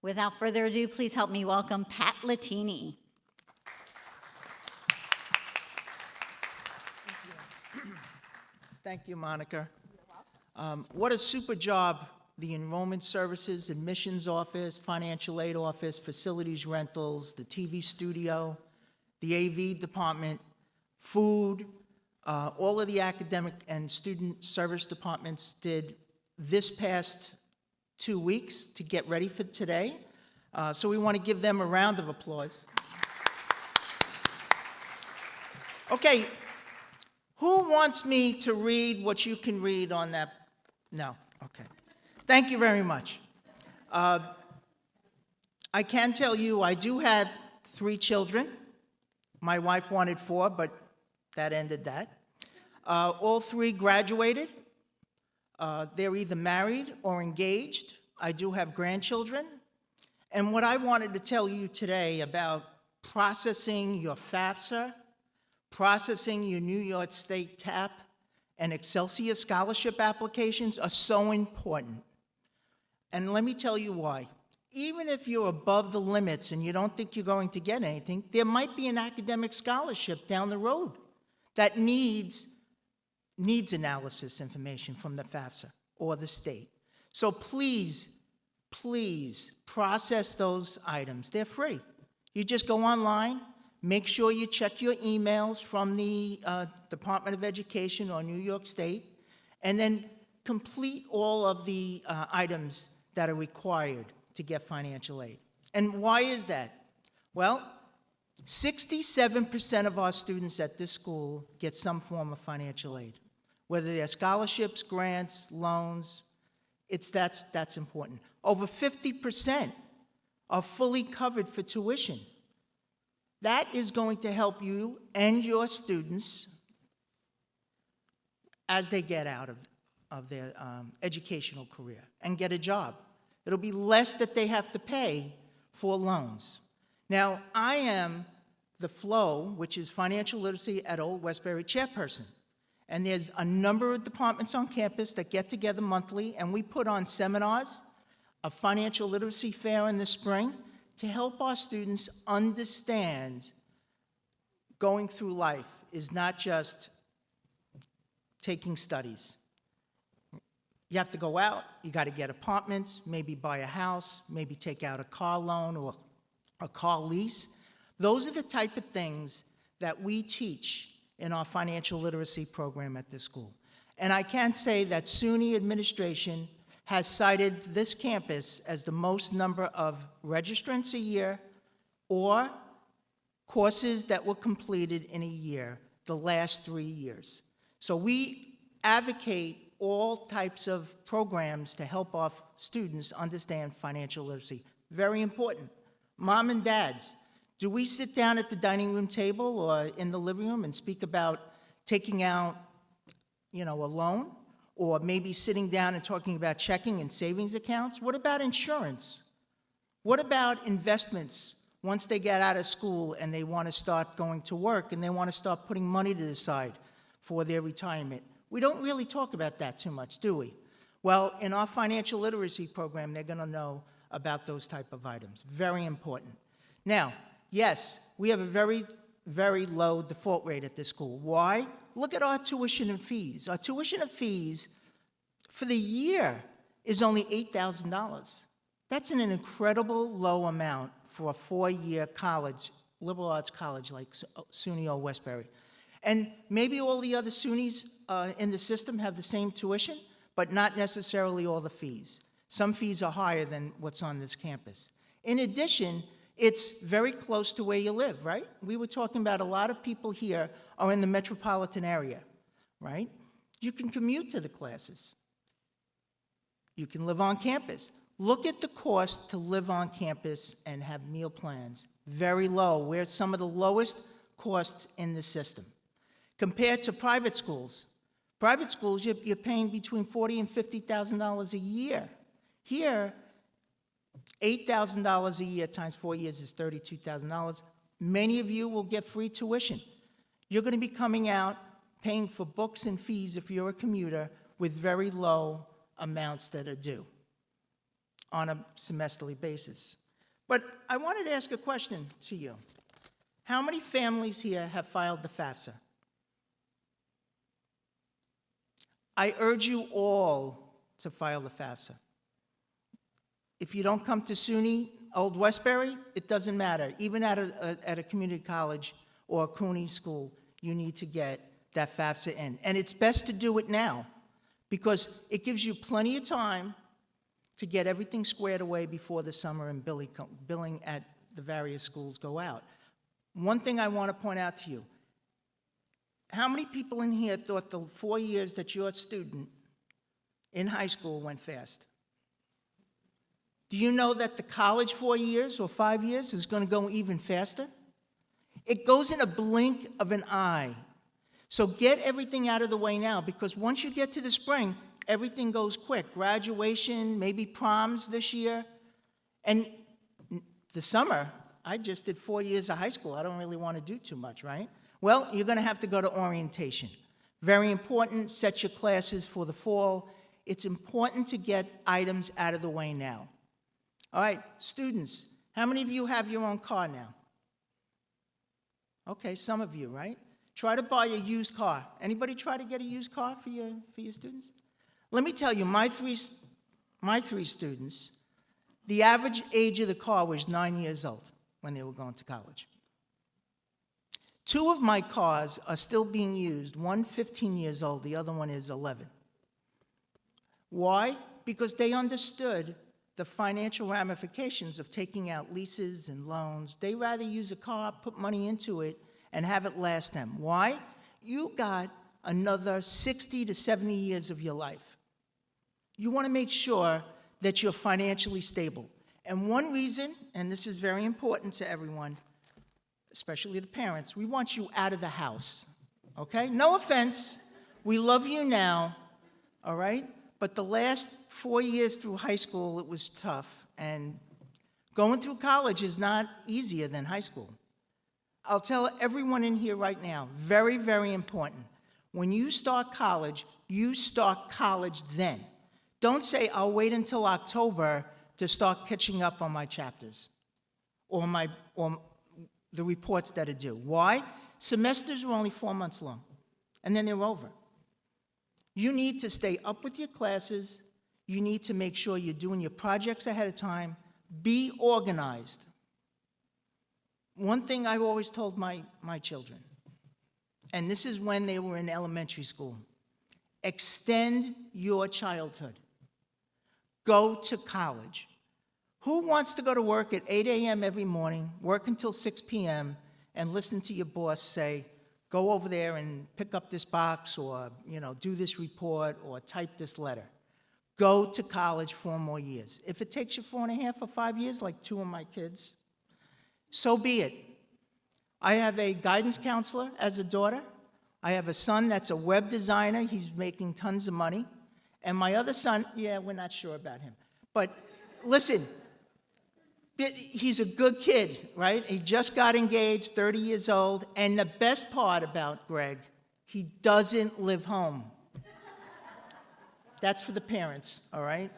Without further ado, please help me welcome Pat Lettini. Thank you, Monica. What a super job the Enrollment Services, Admissions Office, Financial Aid Office, Facilities Rentals, the TV studio, the AV department, food, all of the academic and student service departments did this past 2 weeks to get ready for today. So we want to give them a round of applause. Okay, who wants me to read what you can read on that? No, okay. Thank you very much. I can tell you I do have 3 children. My wife wanted 4, but that ended that. All 3 graduated. They're either married or engaged. I do have grandchildren. And what I wanted to tell you today about processing your FAFSA, processing your New York State TAP, and Excelsior scholarship applications are so important. And let me tell you why. Even if you're above the limits and you don't think you're going to get anything, there might be an academic scholarship down the road that needs analysis information from the FAFSA or the state. So please, please process those items. They're free. You just go online, make sure you check your emails from the Department of Education or New York State, and then complete all of the items that are required to get financial aid. And why is that? Well, 67% of our students at this school get some form of financial aid, whether they're scholarships, grants, loans. That's important. Over 50% are fully covered for tuition. That is going to help you and your students as they get out of their educational career and get a job. It'll be less that they have to pay for loans. Now, I am the FLOW, which is Financial Literacy at Old Westbury chairperson. And there's a number of departments on campus that get together monthly, and we put on seminars, a financial literacy fair in the spring, to help our students understand going through life is not just taking studies. You have to go out, you got to get apartments, maybe buy a house, maybe take out a car loan or a car lease. Those are the type of things that we teach in our financial literacy program at this school. And I can say that SUNY administration has cited this campus as the most number of registrants a year or courses that were completed in a year the last 3 years. So we advocate all types of programs to help our students understand financial literacy. Very important. Mom and dads, do we sit down at the dining room table or in the living room and speak about taking out, a loan? Or maybe sitting down and talking about checking and savings accounts? What about insurance? What about investments once they get out of school and they want to start going to work and they want to start putting money to the side for their retirement? We don't really talk about that too much, do we? Well, in our financial literacy program, they're going to know about those type of items. Very important. Now, yes, we have a very, very low default rate at this school. Why? Look at our tuition and fees. Our tuition and fees for the year is only $8,000. That's an incredible low amount for a 4-year college, liberal arts college like SUNY or Westbury. And maybe all the other SUNYs in the system have the same tuition, but not necessarily all the fees. Some fees are higher than what's on this campus. In addition, it's very close to where you live, right? We were talking about a lot of people here are in the metropolitan area, right? You can commute to the classes. You can live on campus. Look at the cost to live on campus and have meal plans. Very low. We're some of the lowest costs in the system. Compared to private schools. Private schools, you're paying between $40,000 and $50,000 a year. Here, $8,000 a year times 4 years is $32,000. Many of you will get free tuition. You're going to be coming out paying for books and fees if you're a commuter with very low amounts that are due. on a semesterly basis. But I wanted to ask a question to you. How many families here have filed the FAFSA? I urge you all to file the FAFSA. If you don't come to SUNY, Old Westbury, it doesn't matter. Even at a community college or a CUNY school, you need to get that FAFSA in. And it's best to do it now because it gives you plenty of time to get everything squared away before the summer and billing at the various schools go out. One thing I want to point out to you, how many people in here thought the 4 years that you're a student in high school went fast? Do you know that the college 4 years or 5 years is going to go even faster? It goes in a blink of an eye. So get everything out of the way now, because once you get to the spring, everything goes quick. Graduation, maybe proms this year. And the summer, I just did 4 years of high school. I don't really want to do too much, right? Well, you're going to have to go to orientation. Very important, set your classes for the fall. It's important to get items out of the way now. All right, students, how many of you have your own car now? Okay, some of you, right? Try to buy a used car. Anybody try to get a used car for your students? Let me tell you, my three students, the average age of the car was 9 years old when they were going to college. 2 of my cars are still being used, one 15 years old, the other one is 11. Why? Because they understood the financial ramifications of taking out leases and loans. They rather use a car, put money into it, and have it last them. Why? You got another 60 to 70 years of your life. You want to make sure that you're financially stable. And one reason, and this is very important to everyone, especially the parents, we want you out of the house, okay? No offense, we love you now, all right? But the last 4 years through high school, it was tough, and going through college is not easier than high school. I'll tell everyone in here right now, very, very important. When you start college then. Don't say, I'll wait until October to start catching up on my chapters or the reports that are due. Why? Semesters are only 4 months long, and then they're over. You need to stay up with your classes. You need to make sure you're doing your projects ahead of time. Be organized. One thing I've always told my children, and this is when they were in elementary school, extend your childhood. Go to college. Who wants to go to work at 8 a.m. every morning, work until 6 p.m., and listen to your boss say, go over there and pick up this box or, do this report or type this letter? Go to college 4 more years. If it takes you 4.5 or 5 years, like 2 of my kids, so be it. I have a guidance counselor as a daughter. I have a son that's a web designer. He's making tons of money. And my other son, we're not sure about him. But listen, he's a good kid, right? He just got engaged, 30 years old. And the best part about Greg, he doesn't live home. That's for the parents, all right?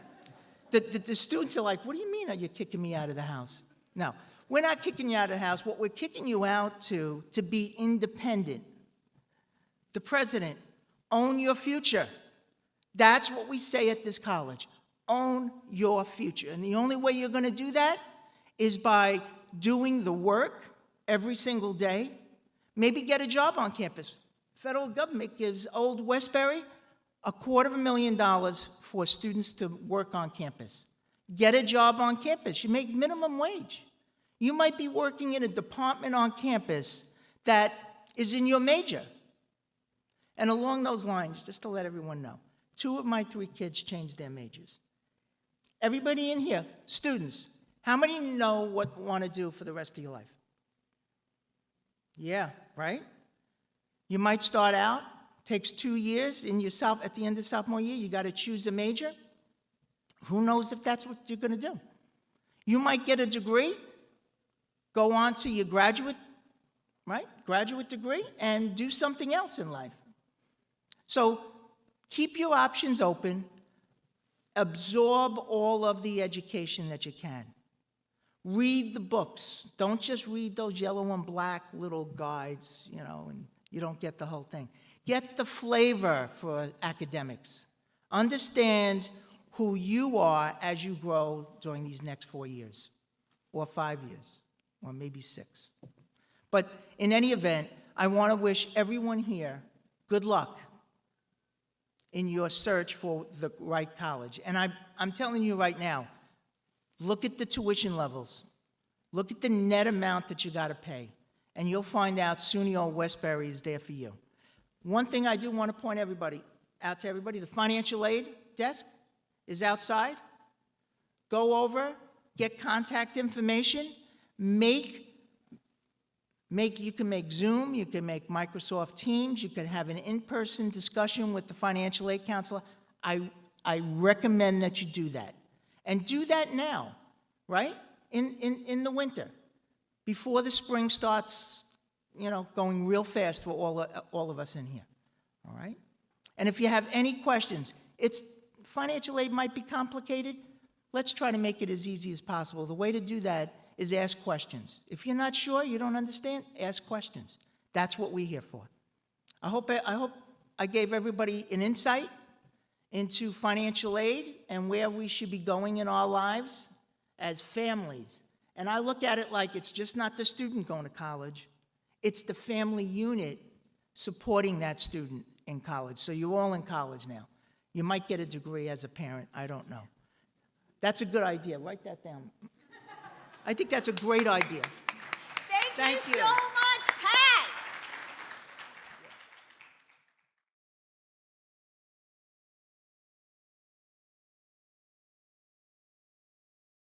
The students are like, what do you mean are you kicking me out of the house? No, we're not kicking you out of the house. What we're kicking you out to be independent. The president, own your future. That's what we say at this college. Own your future. And the only way you're going to do that is by doing the work every single day. Maybe get a job on campus. Federal government gives Old Westbury $250,000 for students to work on campus. Get a job on campus. You make minimum wage. You might be working in a department on campus that is in your major. And along those lines, just to let everyone know, 2 of my 3 kids changed their majors. Everybody in here, students, how many know what you want to do for the rest of your life? Yeah, right? You might start out, takes 2 years, at the end of sophomore year, you got to choose a major. Who knows if that's what you're going to do? You might get a degree, go on to your graduate degree, and do something else in life. So keep your options open. Absorb all of the education that you can. Read the books. Don't just read those yellow and black little guides, and you don't get the whole thing. Get the flavor for academics. Understand who you are as you grow during these next 4 years, or 5 years, or maybe 6. But in any event, I want to wish everyone here good luck in your search for the right college. And I'm telling you right now, look at the tuition levels. Look at the net amount that you got to pay. And you'll find out SUNY or Westbury is there for you. One thing I do want to point out to everybody, the financial aid desk is outside. Go over, get contact information, you can make Zoom, you can make Microsoft Teams, you can have an in-person discussion with the financial aid counselor. I recommend that you do that. And do that now, right? In the winter, before the spring starts, going real fast for all of us in here, all right? And if you have any questions, financial aid might be complicated. Let's try to make it as easy as possible. The way to do that is ask questions. If you're not sure, you don't understand, ask questions. That's what we're here for. I hope I gave everybody an insight into financial aid and where we should be going in our lives as families. And I look at it like it's just not the student going to college, it's the family unit supporting that student in college. So you're all in college now. You might get a degree as a parent, I don't know. That's a good idea, write that down. I think that's a great idea. Thank you so much.